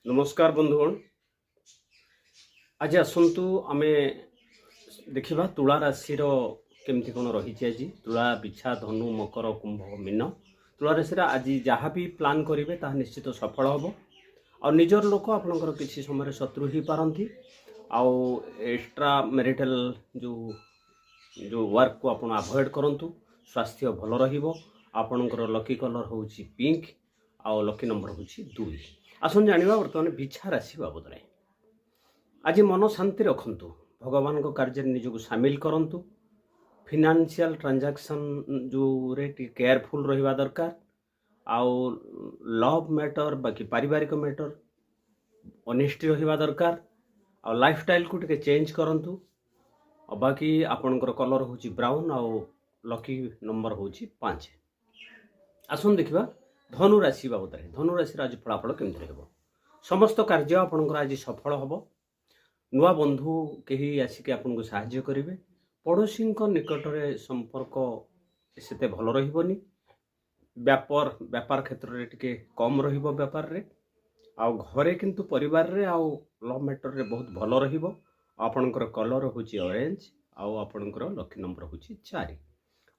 नमस्कार बंधुगण। आज आसतु आमे देखा तुला राशि केमती कौन रही। आज तुला बिछा धनु मकर कुंभ मीन तुला राशि आज जहाँ भी प्लान करेंगे ताहा निश्चित सफल हम आ निजर लोक आपणकर किसी समय शत्रु ही पारती आउ एक्स्ट्रा मैरिटल जो जो वर्क को आप अवॉइड करूँ। स्वास्थ्य भल रपणकर लकी कलर हूँ पिंक आउ लकी नंबर हूँ 2। आसन जाना बर्तमान बिछा राशि बाबद में आज मन शांति रखु। भगवान को कार्य निजक सामिल करूँ। फिनान्शियल ट्रांजैक्शन जो केयरफुल रहा दरकार। आउ लव मैटर बाकी पारिवारिक मैटर ऑनेस्टी रहा दरकार। आउ लाइफस्टाइल को टिके चेंज करूँ। बाकी आपणकर कलर हूँ ब्राउन आउ लकी नंबर हूँ 5। आसन देखा धनु राशि बाबद में धनु राशि आज फलाफल केमती रह। समस्त कार्य आपणकर आज सफल हम। नुआ बंधु कहीं आसिक आपको साहाय्य करेंगे। पड़ोशी निकट में संपर्क से भल रही। व्यापार क्षेत्र में टिके कम व्यापार रे आउ घरे किंतु परिवार रे आउ लव मैटर रे बहुत भल रहिबो। आपणकर कलर हूँ ऑरेंज आउ आपणकर लकी नंबर हूँ 4।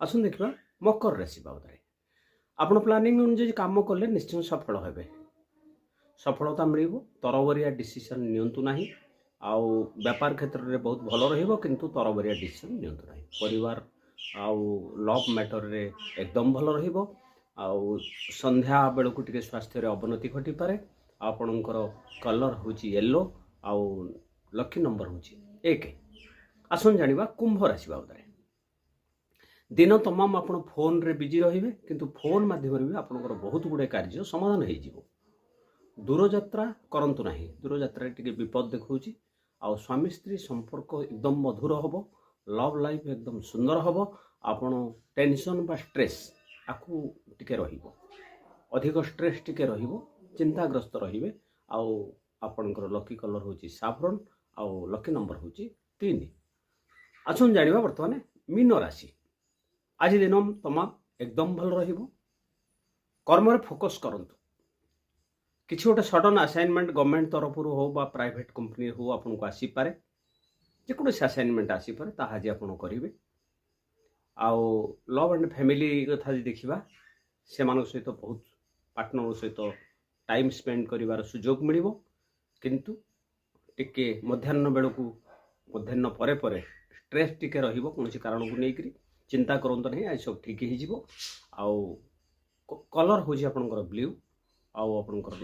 आसन देखा मकर राशि बाबद में आपण प्लानिंग अनुसार काम कले निश्चय सफल हेबे। सफलता मिल तरबरिया डिसीजन नियंतु नाही। आउ व्यापार क्षेत्र में बहुत भल रहिबो किंतु तरबरिया डिसीजन नियंतु नाही। परिवार आउ लव मैटर रे एकदम भल रहिबो। आउ संध्या बेलू टिके स्वास्थ्य रे अवनति घटी पारे। आपणकर कलर हूँ येलो आउ लकी नंबर हूँ 1। आसन जानिबा कुंभ राशि बाबद में दिन तमाम आप फोन रे बिजी रहिबे किंतु फोन माध्यम भी आपणकर बहुत गुड़े कार्य समाधान हो जिवो। दूरयात्रा करंतु नाही। दूरयात्रा टिके विपद देखौची। आउ स्वामी स्त्री संपर्क एकदम मधुर हम। लव लाइफ एकदम सुंदर हम। आपण टेंशन बा स्ट्रेस आकु टिके रहिबो। अधिक स्ट्रेस टिके रहिबो चिंताग्रस्त रहिबे। आउ आपणकर लकी कलर हूँ साफरन आउ लकी नंबर हूँ 3। आसन जानिबा वर्तमान मीन राशि आज दिन तमाम एकदम भल रहिबो। कर्म रे फोकस करंतु। किसी गोटे सडन असाइनमेंट गवर्नमेंट तरफ हो बा प्राइवेट कंपनी हो आपन को आसी पारे। जेको असाइनमेंट आसी पारे ताहा जे आपन करिवे। आउ लव एंड फैमिली कथा देखिबा से मानक सहित बहुत पार्टनर सहित टाइम स्पेंड करिवार सुयोग मिलिबो। किंतु टिके मध्याह्न बेलू मध्याह्न परे परे स्ट्रेस टिके रहिबो। कोनोसी कारण को लेकरी चिंता करंत नहीं। आज सब ठीक ही जिवो। आउ कलर हूँ आपनकर ब्लू आउ आपनकर